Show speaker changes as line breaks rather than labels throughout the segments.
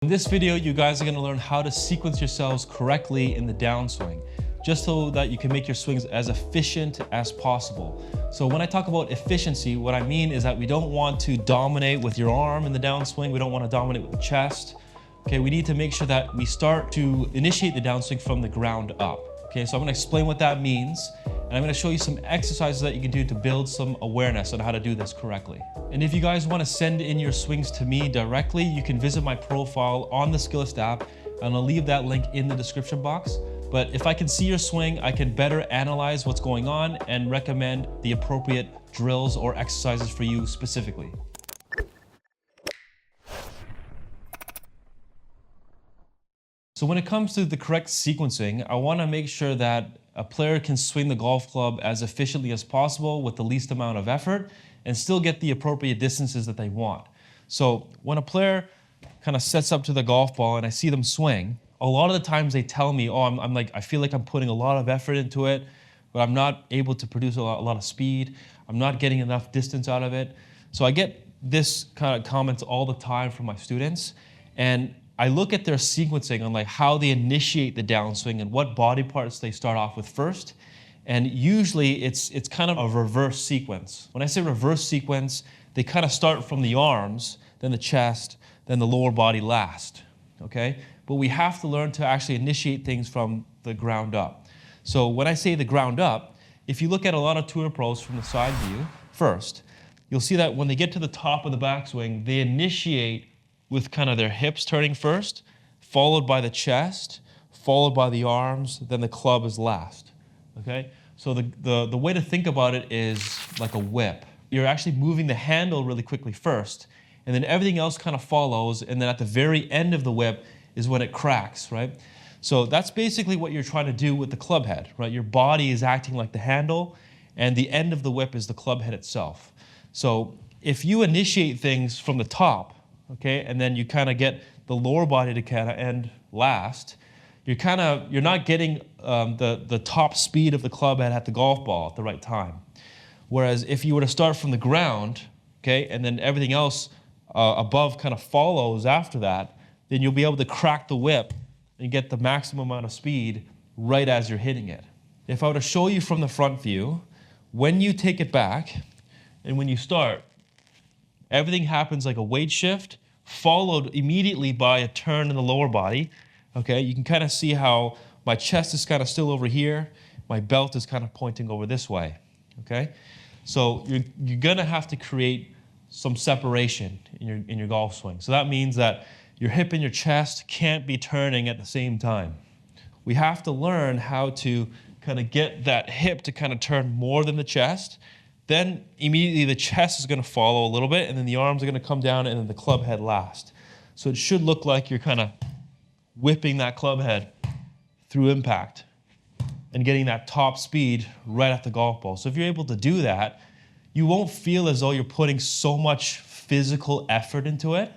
In this video, you guys are going to learn how to sequence yourselves correctly in the downswing, just so that you can make your swings as efficient as possible. So when I talk about efficiency, what I mean is that we don't want to dominate with your arm in the downswing. We don't want to dominate with the chest. Okay, we need to make sure that we start to initiate the downswing from the ground up. Okay, so I'm going to explain what that means, and I'm going to show you some exercises that you can do to build some awareness on how to do this correctly. And if you guys want to send in your swings to me directly, you can visit my profile on the Skillest app, and I'll leave that link in the description box. But if I can see your swing, I can better analyze what's going on and recommend the appropriate drills or exercises for you specifically. So when it comes to the correct sequencing, I want to make sure that a player can swing the golf club as efficiently as possible with the least amount of effort and still get the appropriate distances that they want. So when a player kind of sets up to the golf ball and I see them swing, a lot of the times they tell me, oh, I feel like I'm putting a lot of effort into it, but I'm not able to produce a lot of speed. I'm not getting enough distance out of it. So I get this kind of comments all the time from my students, and I look at their sequencing on like how they initiate the downswing and what body parts they start off with first. And usually it's kind of a reverse sequence. When I say reverse sequence, they kind of start from the arms, then the chest, then the lower body last, okay? But we have to learn to actually initiate things from the ground up. So when I say the ground up, if you look at a lot of tour pros from the side view first, you'll see that when they get to the top of the backswing, they initiate with kind of their hips turning first, followed by the chest, followed by the arms, then the club is last, okay? So the way to think about it is like a whip. You're actually moving the handle really quickly first, and then everything else kind of follows, and then at the very end of the whip is when it cracks, right? So that's basically what you're trying to do with the club head, right? Your body is acting like the handle, and the end of the whip is the club head itself. So if you initiate things from the top, okay, and then you kind of get the lower body to kind of end last, you're not getting the top speed of the club head at the golf ball at the right time. Whereas if you were to start from the ground, okay, and then everything else above kind of follows after that, then you'll be able to crack the whip and get the maximum amount of speed right as you're hitting it. If I were to show you from the front view, when you take it back and when you start, everything happens like a weight shift, followed immediately by a turn in the lower body. Okay, you can kind of see how my chest is kind of still over here, my belt is kind of pointing over this way. Okay, so you're gonna have to create some separation in your golf swing. So that means that your hip and your chest can't be turning at the same time. We have to learn how to kind of get that hip to kind of turn more than the chest. Then immediately the chest is going to follow a little bit, and then the arms are going to come down, and then the club head last. So it should look like you're kind of whipping that club head through impact and getting that top speed right at the golf ball. So if you're able to do that, you won't feel as though you're putting so much physical effort into it,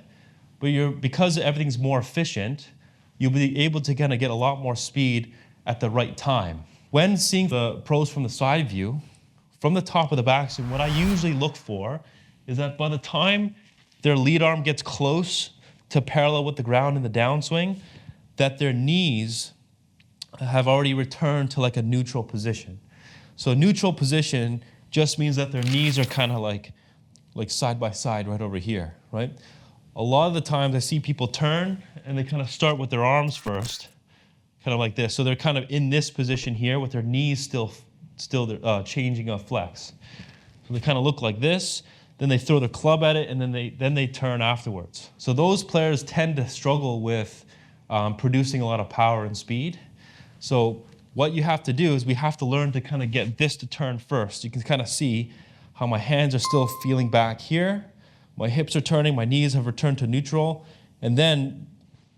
but because everything's more efficient, you'll be able to kind of get a lot more speed at the right time. When seeing the pros from the side view, from the top of the backswing, what I usually look for is that by the time their lead arm gets close to parallel with the ground in the downswing, that their knees have already returned to like a neutral position. So neutral position just means that their knees are kind of like side by side right over here, right? A lot of the times I see people turn and they kind of start with their arms first, kind of like this. So they're kind of in this position here with their knees still changing a flex. So they kind of look like this, then they throw their club at it, and then they turn afterwards. So those players tend to struggle with producing a lot of power and speed. So what you have to do is we have to learn to kind of get this to turn first. You can kind of see how my hands are still feeling back here, my hips are turning, my knees have returned to neutral, and then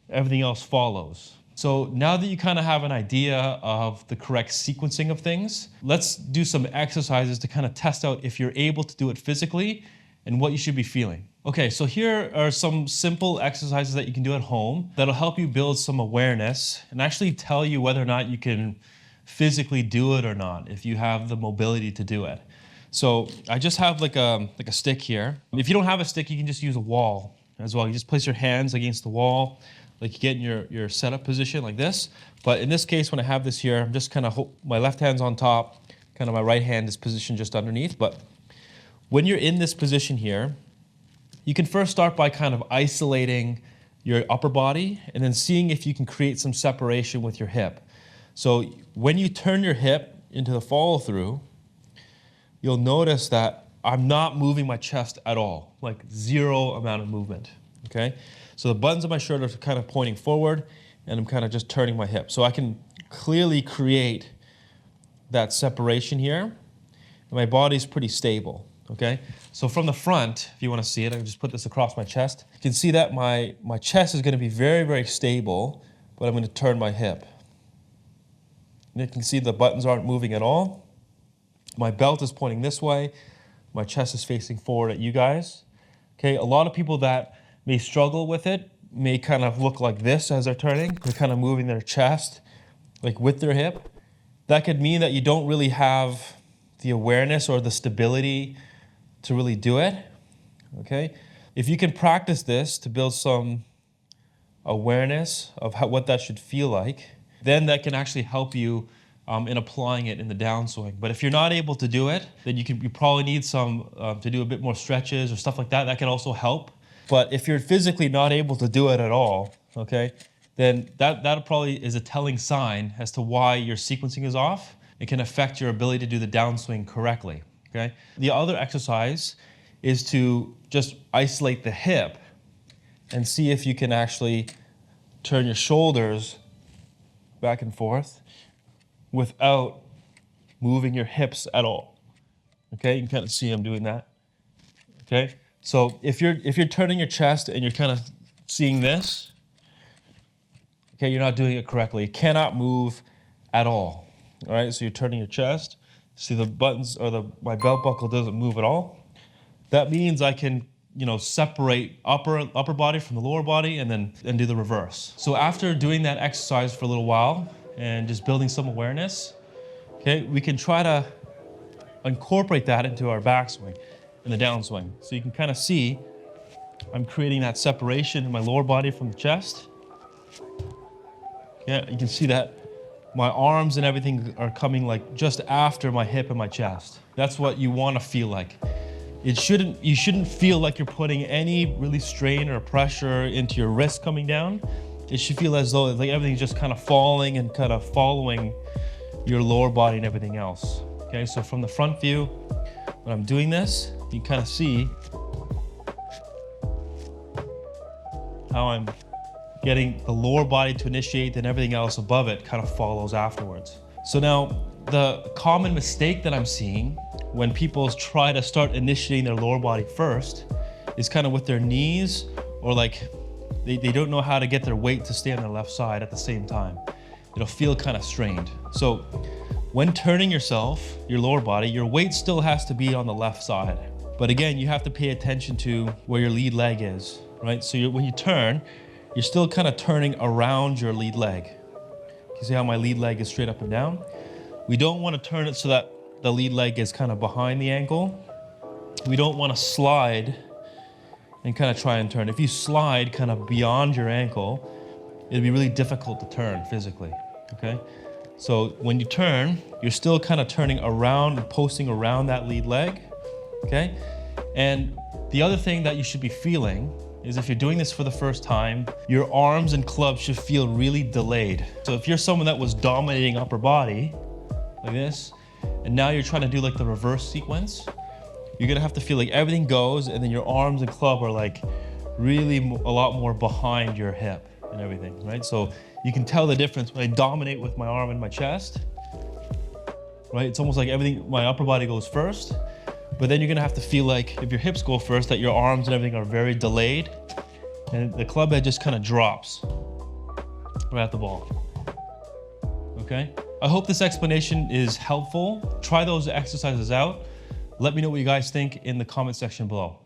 everything else follows. So now that you kind of have an idea of the correct sequencing of things, let's do some exercises to kind of test out if you're able to do it physically and what you should be feeling. Okay, so here are some simple exercises that you can do at home that'll help you build some awareness and actually tell you whether or not you can physically do it or not, if you have the mobility to do it. So I just have like a stick here. If you don't have a stick, you can just use a wall. as well. You just place your hands against the wall, like you get in your setup position like this. But in this case, when I have this here, I'm just kind of, my left hand's on top, kind of my right hand is positioned just underneath. But when you're in this position here, you can first start by kind of isolating your upper body and then seeing if you can create some separation with your hip. So when you turn your hip into the follow through, you'll notice that I'm not moving my chest at all, like zero amount of movement, okay? So the buttons of my shirt are kind of pointing forward and I'm kind of just turning my hip. So I can clearly create that separation here and my body's pretty stable, okay? So from the front, if you want to see it, I can just put this across my chest. You can see that my chest is going to be very, very stable, but I'm going to turn my hip. And you can see the buttons aren't moving at all. My belt is pointing this way. My chest is facing forward at you guys. Okay, a lot of people that may struggle with it may kind of look like this as they're turning. They're kind of moving their chest like with their hip. That could mean that you don't really have the awareness or the stability to really do it, okay? If you can practice this to build some awareness of what that should feel like, then that can actually help you in applying it in the downswing. But if you're not able to do it, then you probably need some to do a bit more stretches or stuff like that. That can also help. But if you're physically not able to do it at all, okay, then that probably is a telling sign as to why your sequencing is off. It can affect your ability to do the downswing correctly. Okay. The other exercise is to just isolate the hip and see if you can actually turn your shoulders back and forth without moving your hips at all. Okay, you can kind of see I'm doing that. Okay, so if you're turning your chest and you're kind of seeing this, okay, you're not doing it correctly. You cannot move at all. All right, so you're turning your chest. See the buttons or my belt buckle doesn't move at all. That means I can, separate upper body from the lower body and do the reverse. So after doing that exercise for a little while and just building some awareness, okay, we can try to incorporate that into our backswing and the downswing. So you can kind of see I'm creating that separation in my lower body from the chest. Yeah, you can see that my arms and everything are coming like just after my hip and my chest. That's what you want to feel like. You shouldn't feel like you're putting any really strain or pressure into your wrist coming down. It should feel as though like everything's just kind of falling and kind of following your lower body and everything else. Okay, so from the front view, when I'm doing this, you kind of see how I'm getting the lower body to initiate and everything else above it kind of follows afterwards. So now the common mistake that I'm seeing when people try to start initiating their lower body first is kind of with their knees or like they don't know how to get their weight to stay on their left side at the same time. It'll feel kind of strained. So when turning yourself, your lower body, your weight still has to be on the left side. But again, you have to pay attention to where your lead leg is, right? So when you turn, you're still kind of turning around your lead leg. You see how my lead leg is straight up and down? We don't want to turn it so that the lead leg is kind of behind the ankle. We don't want to slide and kind of try and turn. If you slide kind of beyond your ankle, it'll be really difficult to turn physically, okay? So when you turn, you're still kind of turning around and posting around that lead leg, okay? And the other thing that you should be feeling is if you're doing this for the first time, your arms and clubs should feel really delayed. So if you're someone that was dominating upper body, like this, and now you're trying to do like the reverse sequence, you're gonna have to feel like everything goes and then your arms and club are like really a lot more behind your hip and everything, right? So you can tell the difference when I dominate with my arm and my chest, right? It's almost like everything, my upper body goes first, but then you're gonna have to feel like if your hips go first, that your arms and everything are very delayed and the club head just kind of drops right at the ball, okay? I hope this explanation is helpful. Try those exercises out. Let me know what you guys think in the comment section below.